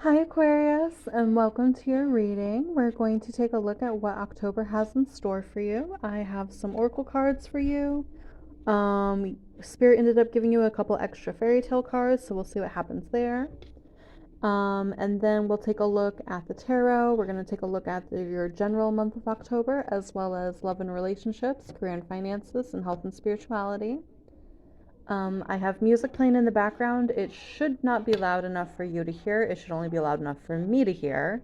Hi, Aquarius, and welcome to your reading. We're going to take a look at what October has in store for you. I have some oracle cards for you. Spirit ended up giving you a couple extra fairy tale cards, so we'll see what happens there. And then we'll take a look at the tarot. We're going to take a look at your general month of October, as well as love and relationships, career and finances, and health and spirituality. I have music playing in the background. It should not be loud enough for you to hear. It should only be loud enough for me to hear.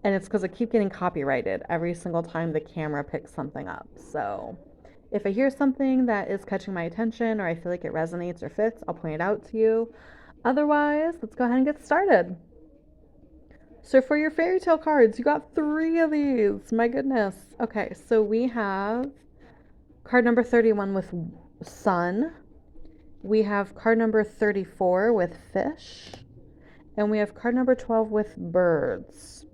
And it's because I keep getting copyrighted every single time the camera picks something up. So if I hear something that is catching my attention or I feel like it resonates or fits, I'll point it out to you. Otherwise, let's go ahead and get started. So for your fairy tale cards, you got 3 of these. My goodness. Okay, so we have card number 31 with sun. We have card number 34 with fish. And we have card number 12 with birds.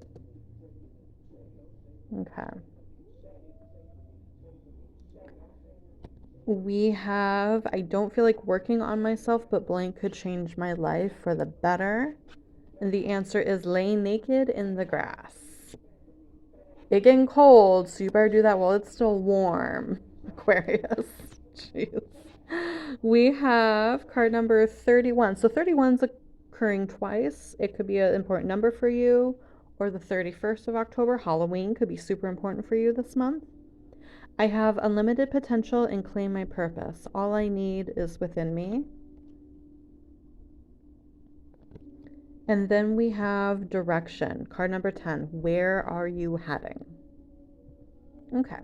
Okay. We have, I don't feel like working on myself, but blank could change my life for the better. And the answer is lay naked in the grass. It's getting cold, so you better do that while it's still warm, Aquarius. Jeez. We have card number 31. So 31 is occurring twice. It could be an important number for you, or the 31st of October. Halloween could be super important for you this month. I have unlimited potential and claim my purpose. All I need is within me. And then we have direction. Card number 10. Where are you heading? Okay.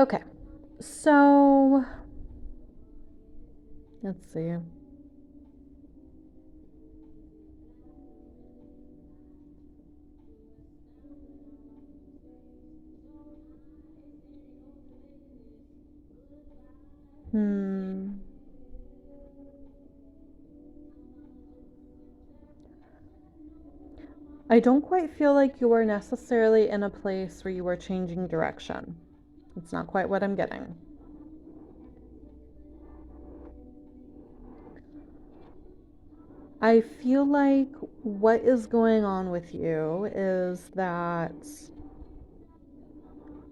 Okay. So, let's see. I don't quite feel like you are necessarily in a place where you are changing direction. It's not quite what I'm getting. I feel like what is going on with you is that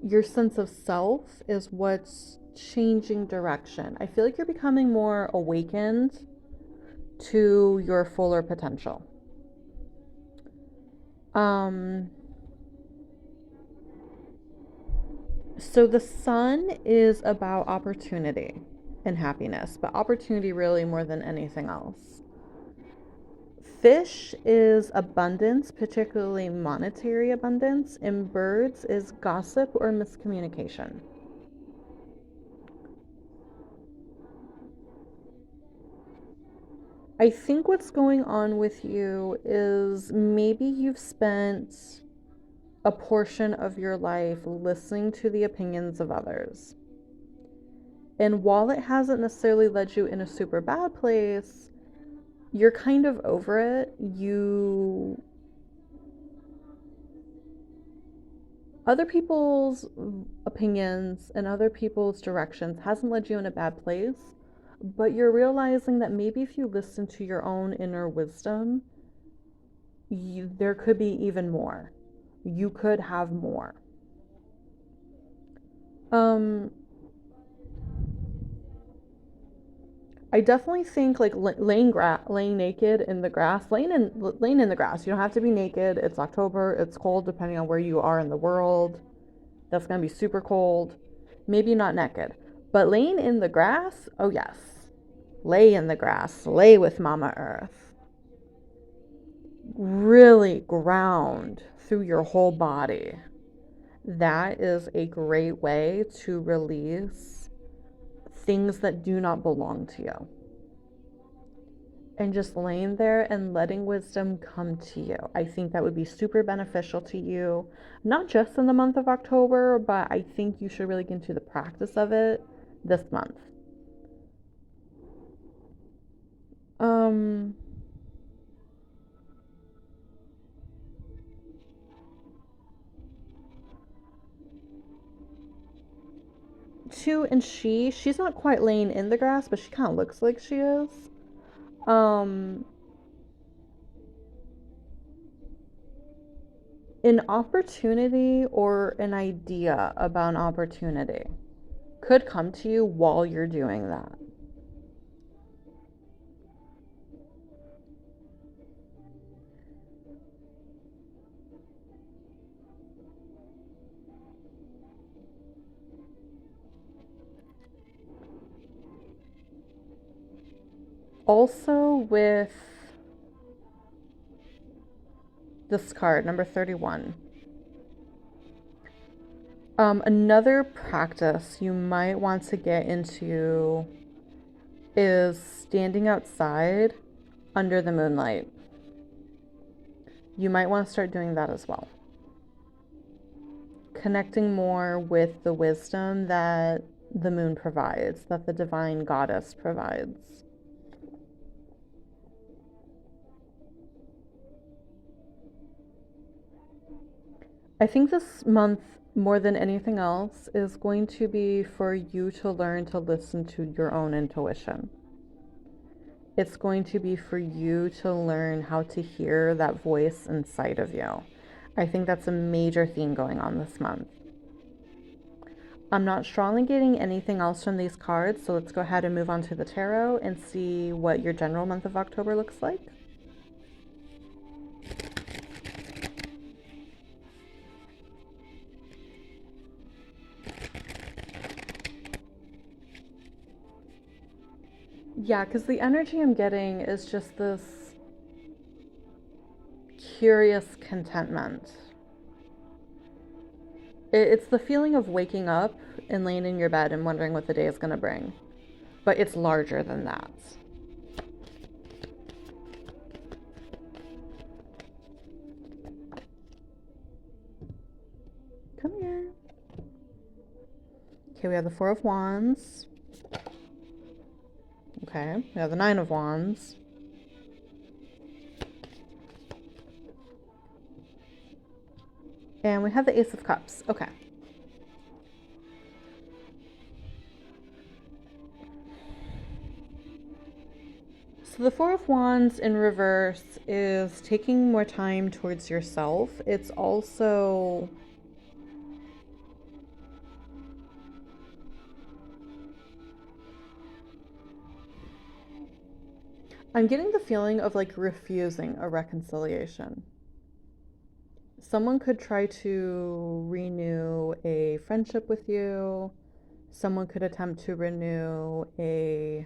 your sense of self is what's changing direction. I feel like you're becoming more awakened to your fuller potential. Um, so the sun is about opportunity and happiness, but opportunity really more than anything else. Fish is abundance, particularly monetary abundance, and birds is gossip or miscommunication. I think what's going on with you is maybe you've spent a portion of your life listening to the opinions of others. And while it hasn't necessarily led you in a super bad place, you're kind of over it. Other people's opinions and other people's directions hasn't led you in a bad place, but you're realizing that maybe if you listen to your own inner wisdom, there could be even more. You could have more. Um, I definitely think like laying naked in the grass, laying in the grass. You don't have to be naked. It's October. It's cold depending on where you are in the world. That's gonna be super cold. Maybe not naked, but laying in the grass. Oh yes, lay in the grass. Lay with Mama Earth. Really ground through your whole body. That is a great way to release things that do not belong to you. And just laying there and letting wisdom come to you. I think that would be super beneficial to you, not just in the month of October, but I think you should really get into the practice of it this month. Um, Two, and she's not quite laying in the grass, but she kind of looks like she is. Um, an opportunity or an idea about an opportunity could come to you while you're doing that. Also, with this card, number 31, another practice you might want to get into is standing outside under the moonlight. You might want to start doing that as well. Connecting more with the wisdom that the moon provides, that the divine goddess provides. I think this month, more than anything else, is going to be for you to learn to listen to your own intuition. It's going to be for you to learn how to hear that voice inside of you. I think that's a major theme going on this month. I'm not strongly getting anything else from these cards, so let's go ahead and move on to the tarot and see what your general month of October looks like. Yeah, because the energy I'm getting is just this curious contentment. It's the feeling of waking up and laying in your bed and wondering what the day is going to bring. But it's larger than that. Come here. Okay, we have the Four of Wands. Okay, we have the Nine of Wands. And we have the Ace of Cups. Okay. So the Four of Wands in reverse is taking more time towards yourself. It's also I'm getting the feeling of like refusing a reconciliation. Someone could try to renew a friendship with you. Someone could attempt to renew a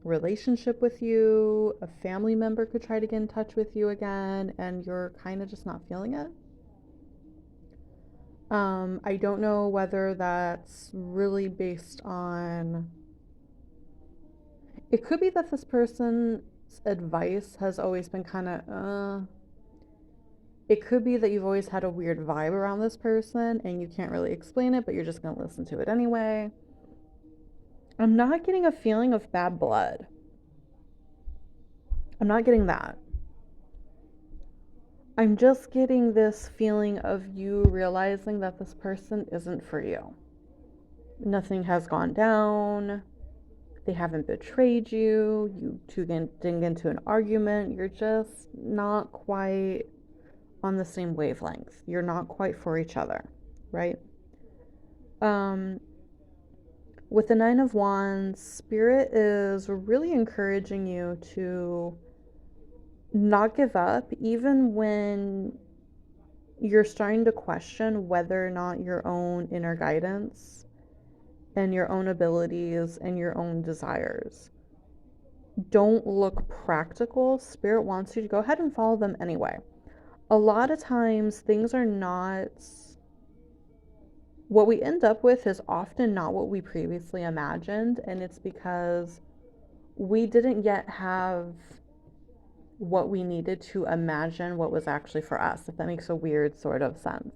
relationship with you. A family member could try to get in touch with you again, and you're kind of just not feeling it. I don't know whether that's really based on. It could be that this person's advice has always been kind of, It could be that you've always had a weird vibe around this person and you can't really explain it, but you're just going to listen to it anyway. I'm not getting a feeling of bad blood. I'm not getting that. I'm just getting this feeling of you realizing that this person isn't for you. Nothing has gone down. They haven't betrayed you. You two didn't get into an argument. You're just not quite on the same wavelength. You're not quite for each other, right? With the Nine of Wands, Spirit is really encouraging you to not give up, even when you're starting to question whether or not your own inner guidance and your own abilities and your own desires don't look practical. Spirit wants you to go ahead and follow them anyway. A lot of times things are not, what we end up with is often not what we previously imagined, and it's because we didn't yet have what we needed to imagine what was actually for us, if that makes a weird sort of sense.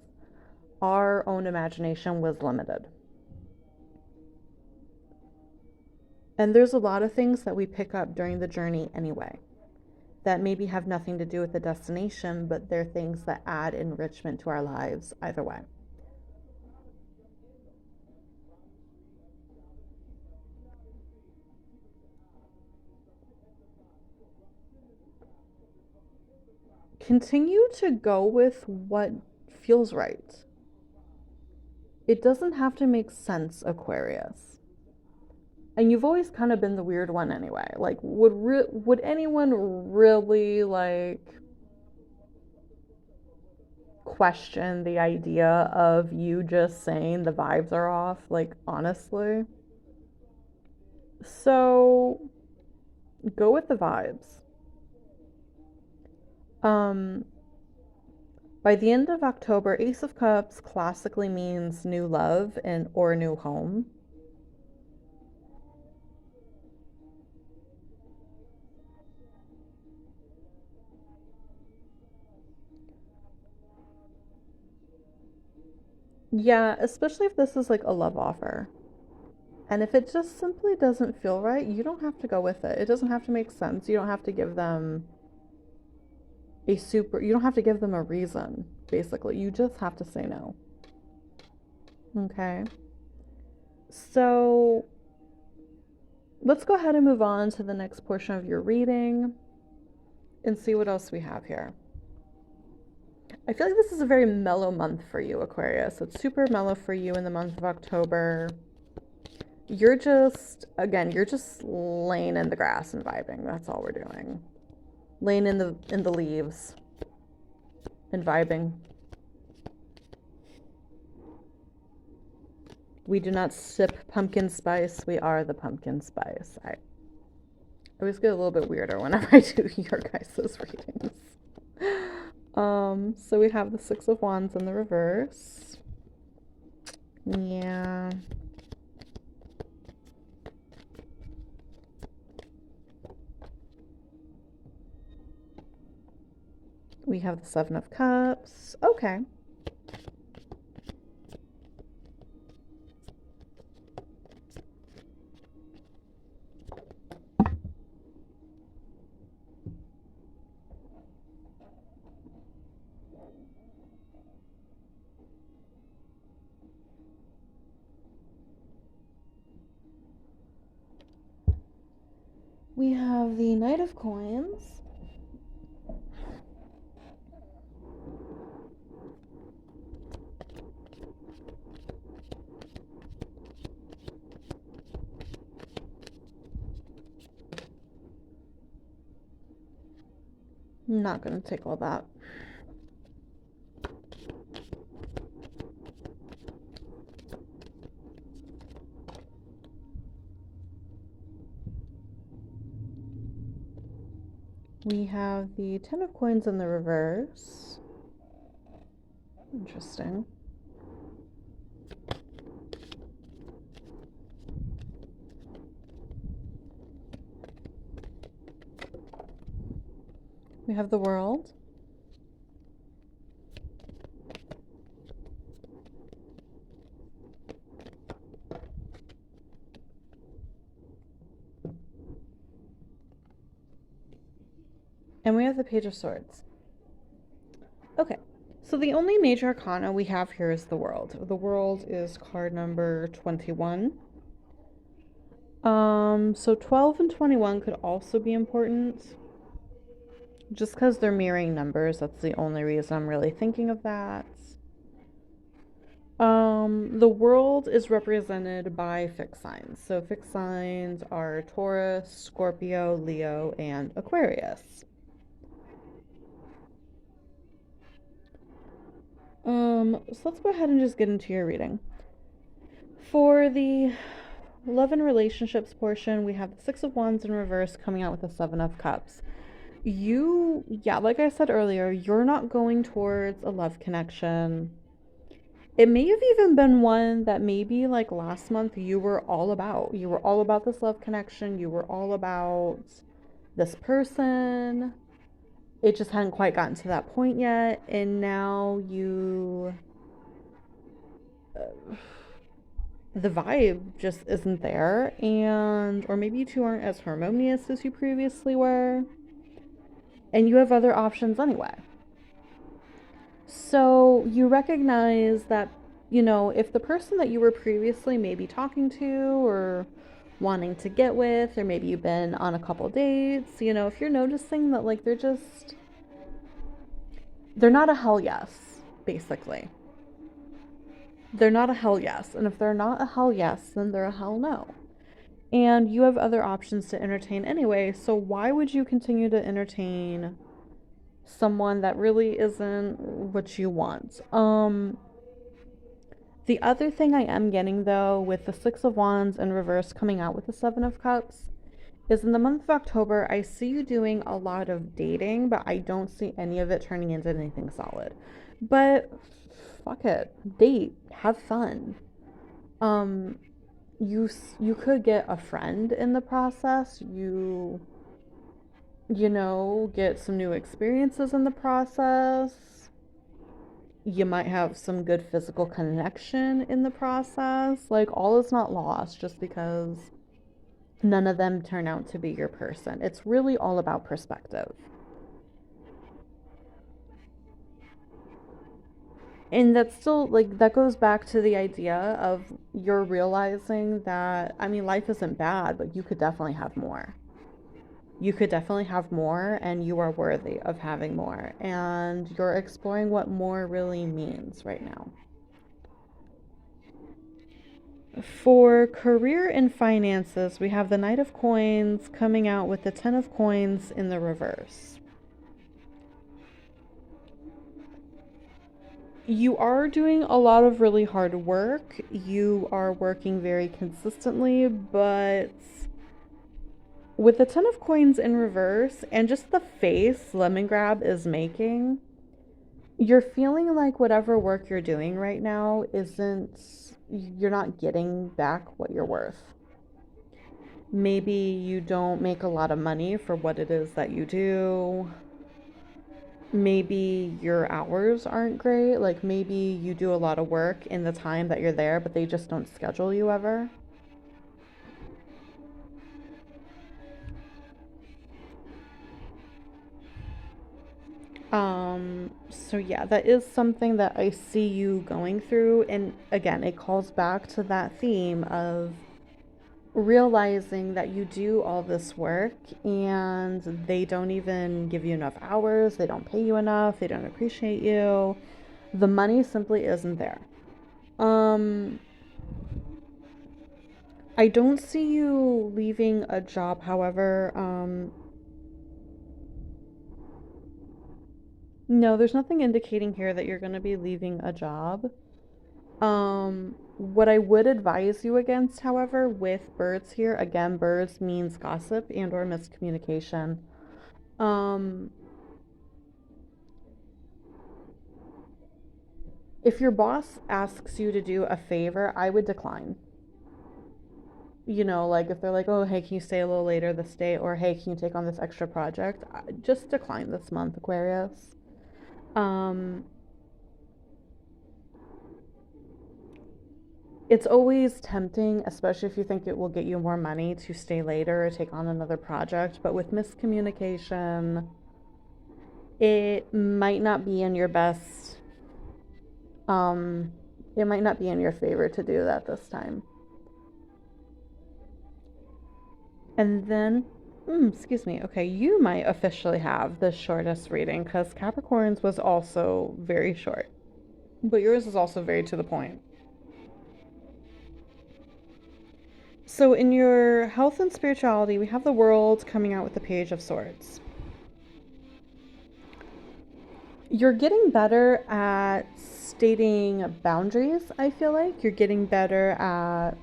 Our own imagination was limited. And there's a lot of things that we pick up during the journey anyway that maybe have nothing to do with the destination, but they're things that add enrichment to our lives either way. continue to go with what feels right. It doesn't have to make sense, Aquarius. And you've always kind of been the weird one anyway. Like, would anyone really like question the idea of you just saying the vibes are off? Like, honestly. So go with the vibes. Um, by the end of October, Ace of Cups classically means new love and or new home. Yeah, especially if this is like a love offer. And if it just simply doesn't feel right, you don't have to go with it. It doesn't have to make sense. You don't have to give them you don't have to give them a reason, basically. You just have to say no. Okay. So let's go ahead and move on to the next portion of your reading and see what else we have here. I feel like this is a very mellow month for you, Aquarius. It's super mellow for you in the month of October. You're just, again, you're just laying in the grass and vibing. That's all we're doing. Laying in the leaves and vibing. We do not sip pumpkin spice. We are the pumpkin spice. I always get a little bit weirder whenever I do your guys' readings. So we have the Six of Wands in the reverse. Yeah. We have the Seven of Cups. Okay. We have the Knight of Coins. I'm not going to take all that. We have the Ten of Coins in the reverse. Interesting. We have the World. And we have the Page of Swords. Okay, so the only major arcana we have here is the World. The World is card number 21. So 12 and 21 could also be important. Just because they're mirroring numbers, that's the only reason I'm really thinking of that. The World is represented by fixed signs. So fixed signs are Taurus, Scorpio, Leo, and Aquarius. So let's go ahead and just get into your reading. For the love and relationships portion, we have the Six of Wands in reverse coming out with the Seven of Cups. Like I said earlier, you're not going towards a love connection. It may have even been one that maybe like last month you were all about. You were all about this love connection. You were all about this person. It just hadn't quite gotten to that point yet. And now the vibe just isn't there. Or maybe you two aren't as harmonious as you previously were. And you have other options anyway. So you recognize that, if the person that you were previously maybe talking to or wanting to get with, or maybe you've been on a couple dates, if you're noticing that like they're just they're not a hell yes, basically. They're not a hell yes. And if they're not a hell yes, then they're a hell no. And you have other options to entertain anyway, so why would you continue to entertain someone that really isn't what you want? The other thing I am getting though, with the Six of Wands in reverse coming out with the Seven of Cups, is in the month of October, I see you doing a lot of dating, but I don't see any of it turning into anything solid. But fuck it, date, have fun. Um, you could get a friend in the process. Get some new experiences in the process. You might have some good physical connection in the process. Like, all is not lost just because none of them turn out to be your person. It's really all about perspective. And that's still, like, that goes back to the idea of you're realizing that, I mean, life isn't bad, but you could definitely have more. You could definitely have more, and you are worthy of having more. And you're exploring what more really means right now. For career and finances, we have the Knight of Coins coming out with the Ten of Coins in the reverse. You are doing a lot of really hard work. You are working very consistently, but with the Ten of Coins in reverse and just the face Lemongrab is making, you're feeling like whatever work you're doing right now you're not getting back what you're worth. Maybe you don't make a lot of money for what it is that you do. Maybe your hours aren't great. Like, maybe you do a lot of work in the time that you're there, but they just don't schedule you ever. So yeah, that is something that I see you going through. And again, it calls back to that theme of realizing that you do all this work and they don't even give you enough hours, they don't pay you enough, they don't appreciate you. The money simply isn't there. Um, I don't see you leaving a job, however. No, there's nothing indicating here that you're going to be leaving a job. What I would advise you against, however, with birds here, again, birds means gossip and or miscommunication. Um, if your boss asks you to do a favor, I would decline. Like if they're like, oh, hey, can you stay a little later this day? Or hey, can you take on this extra project? Just decline this month, Aquarius. Um, it's always tempting, especially if you think it will get you more money, to stay later or take on another project. But with miscommunication, it might not be in your best, um, it might not be in your favor to do that this time. And then, excuse me, okay, you might officially have the shortest reading because Capricorn's was also very short, but yours is also very to the point. So, in your health and spirituality, we have the World coming out with the Page of Swords. You're getting better at stating boundaries, I feel like. You're getting better at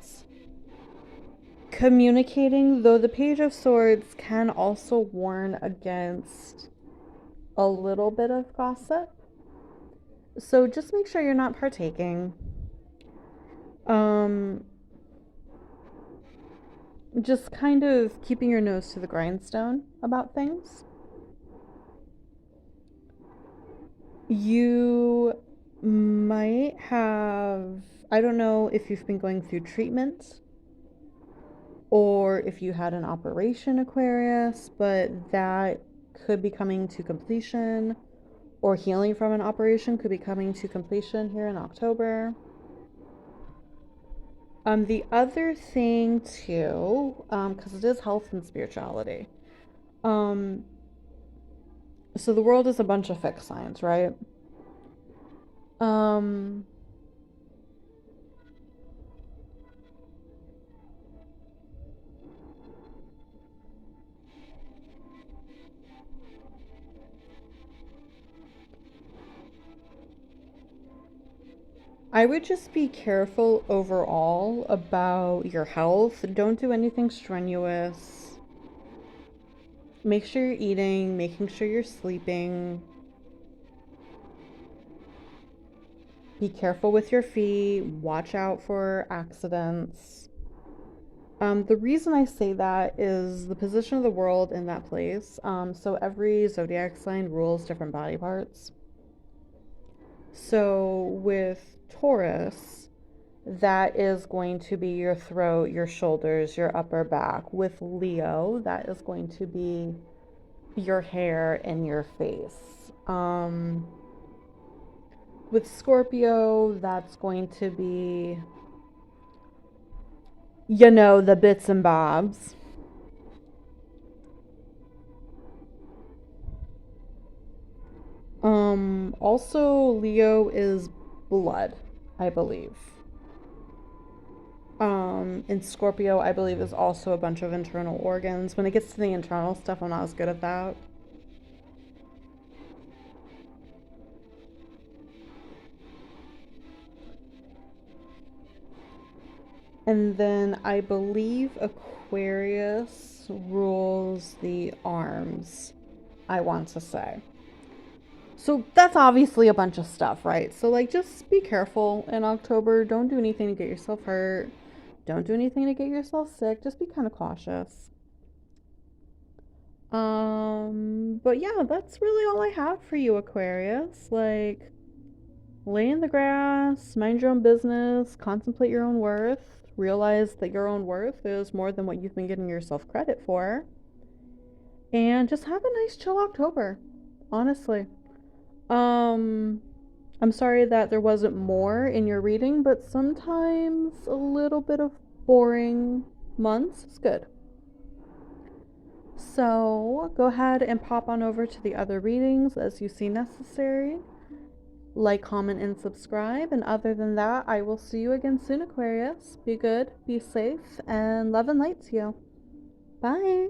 communicating, though the Page of Swords can also warn against a little bit of gossip. So just make sure you're not partaking. Um, just kind of keeping your nose to the grindstone about things. You might have, I don't know if you've been going through treatment or if you had an operation, Aquarius, but that could be coming to completion, or healing from an operation could be coming to completion here in October. The other thing too, because it is health and spirituality. Um, so the World is a bunch of fixed signs, right? Um, I would just be careful overall about your health. Don't do anything strenuous. Make sure you're eating, making sure you're sleeping. Be careful with your feet. Watch out for accidents. The reason I say that is the position of the world in that place. So every zodiac sign rules different body parts. So with Taurus, that is going to be your throat, your shoulders, your upper back. With Leo, that is going to be your hair and your face. With Scorpio, that's going to be, the bits and bobs. Also, Leo is blood, I believe. In Scorpio, I believe is also a bunch of internal organs. When it gets to the internal stuff, I'm not as good at that. And then I believe Aquarius rules the arms, I want to say. So that's obviously a bunch of stuff, right? So, like, just be careful in October. Don't do anything to get yourself hurt. Don't do anything to get yourself sick. Just be kind of cautious. But yeah, that's really all I have for you, Aquarius. Like, lay in the grass, mind your own business, contemplate your own worth, realize that your own worth is more than what you've been giving yourself credit for, and just have a nice chill October, honestly. Um, I'm sorry that there wasn't more in your reading, but sometimes a little bit of boring months is good. So go ahead and pop on over to the other readings as you see necessary. Like, comment, and subscribe. And other than that, I will see you again soon, Aquarius. Be good, be safe, and love and light to you. Bye.